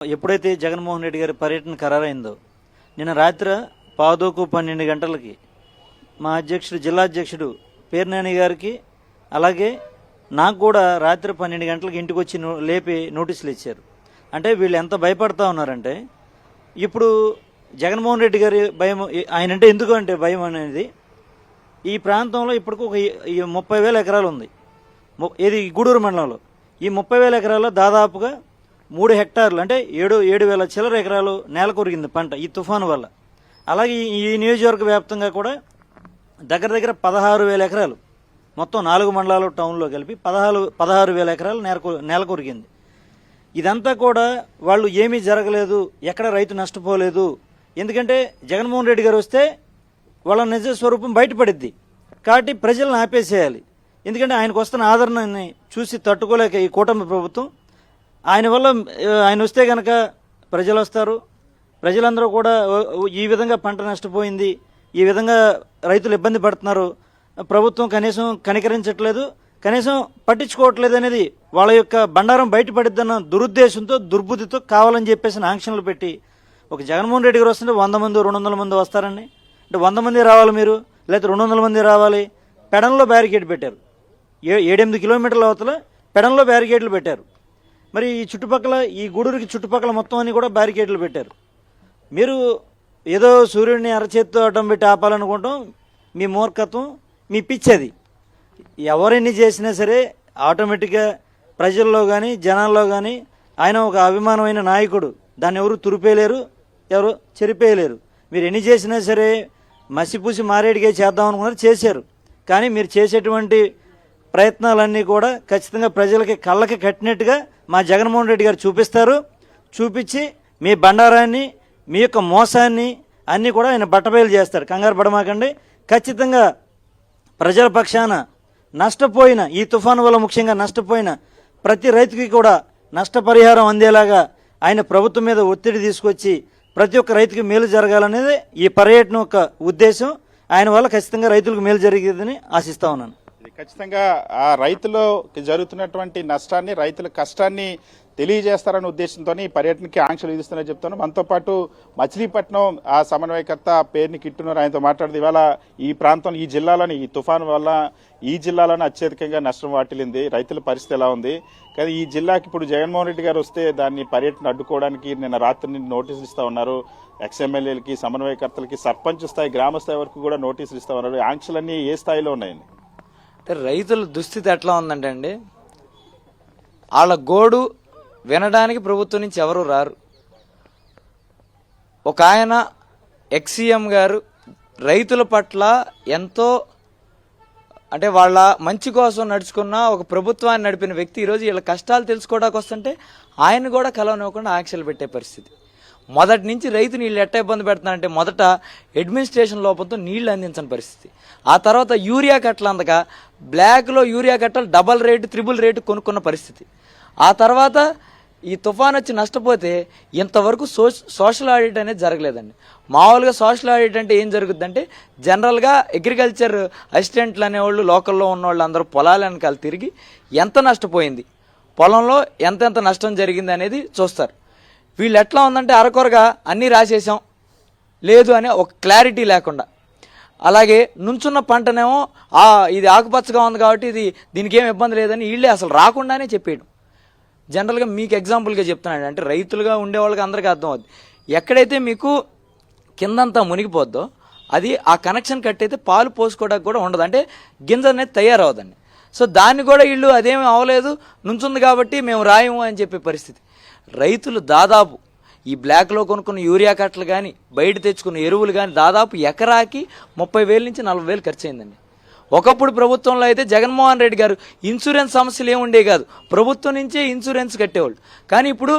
ఎప్పుడైతే జగన్మోహన్ రెడ్డి గారి పర్యటన ఖరారైందో నిన్న రాత్రి 11:12 గంటలకి మా అధ్యక్షుడు జిల్లా అధ్యక్షుడు పేర్నాని గారికి అలాగే నాకు కూడా రాత్రి 12 గంటలకి ఇంటికి వచ్చి లేపి నోటీసులు ఇచ్చారు. అంటే వీళ్ళు ఎంత భయపడతా ఉన్నారంటే ఇప్పుడు జగన్మోహన్ రెడ్డి గారి భయం ఆయన అంటే ఎందుకు అంటే భయం అనేది ఈ ప్రాంతంలో ఇప్పటికి ఒక 30,000 ఎకరాలు ఉంది. ఇది గూడూరు మండలంలో ఈ 30,000 ఎకరాల్లో దాదాపుగా 3 హెక్టార్లు అంటే 7,000 చిల్లర ఎకరాలు నేల కొరిగింది పంట ఈ తుఫాను వల్ల. అలాగే ఈ నియోజకవర్గ వ్యాప్తంగా కూడా దగ్గర 16,000 ఎకరాలు మొత్తం 4 మండలాలు టౌన్లో కలిపి 16,000 ఎకరాలు నేల కొరిగింది. ఇదంతా కూడా వాళ్ళు ఏమీ జరగలేదు, ఎక్కడ రైతు నష్టపోలేదు, ఎందుకంటే జగన్మోహన్ రెడ్డి గారు వస్తే వాళ్ళ నిజ స్వరూపం బయటపడిద్ది కాబట్టి ప్రజలను ఆపేసేయాలి. ఎందుకంటే ఆయనకు వస్తున్న ఆదరణని చూసి తట్టుకోలేక ఈ కూటమి ప్రభుత్వం ఆయన వస్తే కనుక ప్రజలు వస్తారు, ప్రజలందరూ కూడా ఈ విధంగా పంట నష్టపోయింది, ఈ విధంగా రైతులు ఇబ్బంది పడుతున్నారు, ప్రభుత్వం కనీసం కనికరించట్లేదు, కనీసం పట్టించుకోవట్లేదు అనేది వాళ్ళ యొక్క బండారం బయటపడిద్దన్న దురుద్దేశంతో దుర్బుద్ధితో కావాలని చెప్పేసి ఆంక్షలు పెట్టి ఒక జగన్మోహన్ రెడ్డి గారు వస్తుంటే 100 మంది 200 మంది వస్తారండి. అంటే 100 మంది రావాలి మీరు, లేకపోతే 200 మంది రావాలి. పెడంలో బ్యారికేడ్ పెట్టారు, 7-8 కిలోమీటర్ల అవతల పెడంలో బ్యారికేడ్లు పెట్టారు. మరి ఈ చుట్టుపక్కల ఈ గూడూరుకి చుట్టుపక్కల మొత్తం అన్ని కూడా బ్యారికేడ్లు పెట్టారు. మీరు ఏదో సూర్యుడిని అరచేత్తో అడ్డం పెట్టి ఆపాలనుకుంటాం, మీ మూర్ఖత్వం, మీ పిచ్చది. ఎవరెన్ని చేసినా సరే ఆటోమేటిక్గా ప్రజల్లో కానీ జనాల్లో కానీ ఆయన ఒక అభిమానమైన నాయకుడు, దాన్ని ఎవరు తురిపేయలేరు, ఎవరు చెరిపేయలేరు. మీరు ఎన్ని చేసినా సరే మసిపూసి మారేడిగా చేద్దాం అనుకున్నారు, చేశారు. కానీ మీరు చేసేటువంటి ప్రయత్నాలన్నీ కూడా ఖచ్చితంగా ప్రజలకి కళ్ళకి కట్టినట్టుగా మా జగన్మోహన్ రెడ్డి గారు చూపిస్తారు. చూపించి మీ బండారాన్ని మీ యొక్క మోసాన్ని అన్నీ కూడా ఆయన బట్టబయలు చేస్తారు. కంగారు పడమాకండి. ఖచ్చితంగా ప్రజల పక్షాన నష్టపోయిన ఈ తుఫాను వల్ల ముఖ్యంగా నష్టపోయిన ప్రతి రైతుకి కూడా నష్టపరిహారం అందేలాగా ఆయన ప్రభుత్వం మీద ఒత్తిడి తీసుకొచ్చి ప్రతి ఒక్క రైతుకి మేలు జరగాలనేది ఈ పర్యటన యొక్క ఉద్దేశం. ఆయన వల్ల ఖచ్చితంగా రైతులకు మేలు జరిగేదని ఆశిస్తా ఉన్నాను. ఖచ్చితంగా ఆ రైతులో జరుగుతున్నటువంటి నష్టాన్ని, రైతుల కష్టాన్ని తెలియజేస్తారనే ఉద్దేశంతో ఈ పర్యటనకి ఆంక్షలు విధిస్తున్నారని చెప్తాను. మనతో పాటు మచిలీపట్నం ఆ సమన్వయకర్త పేరుని కిట్టున్నారు, ఆయనతో మాట్లాడుతూ ఇవాళ ఈ ప్రాంతం ఈ జిల్లాలోని ఈ తుఫాను వల్ల ఈ జిల్లాలోనే అత్యధికంగా నష్టం వాటిల్లింది, రైతుల పరిస్థితి ఎలా ఉంది, కానీ ఈ జిల్లాకి ఇప్పుడు జగన్మోహన్ రెడ్డి గారు వస్తే దాన్ని పర్యటన అడ్డుకోవడానికి నిన్న రాత్రి నుండి నోటీసులు ఇస్తా ఉన్నారు. ఎక్స్ఎమ్మెల్యేలకి, సమన్వయకర్తలకి, సర్పంచ్ స్థాయి, గ్రామ స్థాయి వరకు కూడా నోటీసులు ఇస్తా ఉన్నారు. ఆంక్షలన్నీ ఏ స్థాయిలో ఉన్నాయండి? రైతుల దుస్థితి ఎట్లా ఉందంటే అండి, వాళ్ళ గోడు వినడానికి ప్రభుత్వం నుంచి ఎవరు రారు. ఒక ఆయన ఎక్స్సీఎం గారు రైతుల పట్ల ఎంతో అంటే వాళ్ళ మంచి కోసం నడుచుకున్న ఒక ప్రభుత్వాన్ని నడిపిన వ్యక్తి ఈరోజు వీళ్ళ కష్టాలు తెలుసుకోవడానికి వస్తుంటే ఆయన కూడా కలవనివ్వకుండా ఆంక్షలు పెట్టే పరిస్థితి. మొదటి నుంచి రైతు నీళ్ళు ఎట్ట ఇబ్బంది పెడుతున్నారంటే మొదట అడ్మినిస్ట్రేషన్ లోపంతో నీళ్లు అందించని పరిస్థితి, ఆ తర్వాత యూరియా కట్టలు అందక బ్లాక్లో యూరియా కట్టలు డబల్ రేటు, త్రిబుల్ రేటు కొనుక్కున్న పరిస్థితి, ఆ తర్వాత ఈ తుఫాన్ వచ్చి నష్టపోతే ఇంతవరకు సోషల్ ఆడిట్ అనేది జరగలేదండి. మామూలుగా సోషల్ ఆడిట్ అంటే ఏం జరుగుతుందంటే జనరల్గా అగ్రికల్చర్ అసిస్టెంట్లు అనేవాళ్ళు లోకల్లో ఉన్నవాళ్ళు అందరూ పొలాల వెనకాల తిరిగి ఎంత నష్టపోయింది, పొలంలో ఎంతెంత నష్టం జరిగింది అనేది చూస్తారు. వీళ్ళు ఎట్లా ఉందంటే అరకొరగా అన్నీ రాసేసాం లేదు అని ఒక క్లారిటీ లేకుండా, అలాగే నుంచున్న పంటనేమో ఇది ఆకుపచ్చగా ఉంది కాబట్టి దీనికి ఏం ఇబ్బంది లేదని వీళ్ళే అసలు రాకుండానే చెప్పేయడం. జనరల్గా మీకు ఎగ్జాంపుల్గా చెప్తున్నాను, అంటే రైతులుగా ఉండేవాళ్ళకి అందరికీ అర్థం అవుద్ది. ఎక్కడైతే మీకు కిందంతా మునిగిపోద్దో అది ఆ కనెక్షన్ కట్ అయితే పాలు పోసుకోవడానికి కూడా ఉండదు, అంటే గింజ అనేది తయారవదండి. సో దాన్ని కూడా వీళ్ళు అదేమీ అవ్వలేదు, నుంచుంది కాబట్టి మేము రాయము అని చెప్పే పరిస్థితి. రైతులు దాదాపు ఈ బ్లాక్లో కొనుక్కున్న యూరియా కట్టలు కానీ బయట తెచ్చుకున్న ఎరువులు కానీ దాదాపు ఎకరాకి 30,000 నుంచి 40,000 ఖర్చు అయిందండి. ఒకప్పుడు ప్రభుత్వంలో అయితే జగన్మోహన్ రెడ్డి గారు ఇన్సూరెన్స్ సమస్యలు ఏముండే కాదు, ప్రభుత్వం నుంచే ఇన్సూరెన్స్ కట్టేవాళ్ళు. కానీ ఇప్పుడు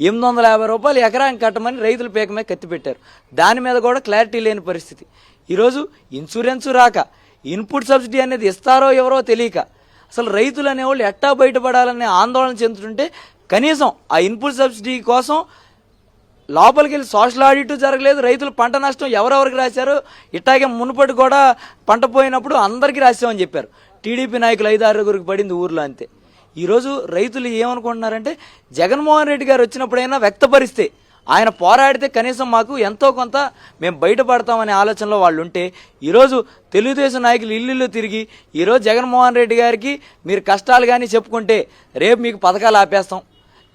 850 రూపాయలు ఎకరానికి కట్టమని రైతుల పేక మీద కత్తి పెట్టారు. దాని మీద కూడా క్లారిటీ లేని పరిస్థితి. ఈరోజు ఇన్సూరెన్స్ రాక ఇన్పుట్ సబ్సిడీ అనేది ఇస్తారో ఎవరో తెలియక అసలు రైతులు అనేవాళ్ళు ఎట్టా బయటపడాలనే ఆందోళన చెందుతుంటే కనీసం ఆ ఇన్పుట్ సబ్సిడీ కోసం లోపలికి వెళ్ళి సోషల్ ఆడిట్ జరగలేదు. రైతులు పంట నష్టం ఎవరెవరికి రాశారు, ఇట్టాగే మునుపటి కూడా పంట పోయినప్పుడు అందరికీ రాసామని చెప్పారు. టీడీపీ నాయకులు 5-6 పడింది ఊర్లో అంతే. ఈరోజు రైతులు ఏమనుకుంటున్నారంటే జగన్మోహన్ రెడ్డి గారు వచ్చినప్పుడైనా వ్యక్తపరిస్తే, ఆయన పోరాడితే కనీసం మాకు ఎంతో కొంత మేము బయటపడతామనే ఆలోచనలో వాళ్ళు ఉంటే, ఈరోజు తెలుగుదేశం నాయకులు ఇల్లు తిరిగి ఈరోజు జగన్మోహన్ రెడ్డి గారికి మీరు కష్టాలు కానీ చెప్పుకుంటే రేపు మీకు పథకాలు ఆపేస్తాం,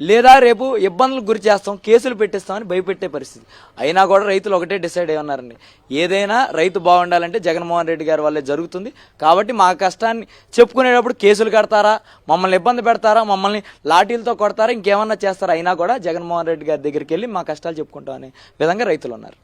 లేదా రేపు ఇబ్బందులకు గురి చేస్తాం, కేసులు పెట్టిస్తామని భయపెట్టే పరిస్థితి. అయినా కూడా రైతులు ఒకటే డిసైడ్ అయి ఉన్నారండి, ఏదైనా రైతు బాగుండాలంటే జగన్మోహన్ రెడ్డి గారి వల్లే జరుగుతుంది. కాబట్టి మా కష్టాన్ని చెప్పుకునేటప్పుడు కేసులు కడతారా, మమ్మల్ని ఇబ్బంది పెడతారా, మమ్మల్ని లాఠీలతో కొడతారా, ఇంకేమన్నా చేస్తారా, అయినా కూడా జగన్మోహన్ రెడ్డి గారి దగ్గరికి వెళ్ళి మా కష్టాలు చెప్పుకుంటాం అనే విధంగా రైతులు ఉన్నారు.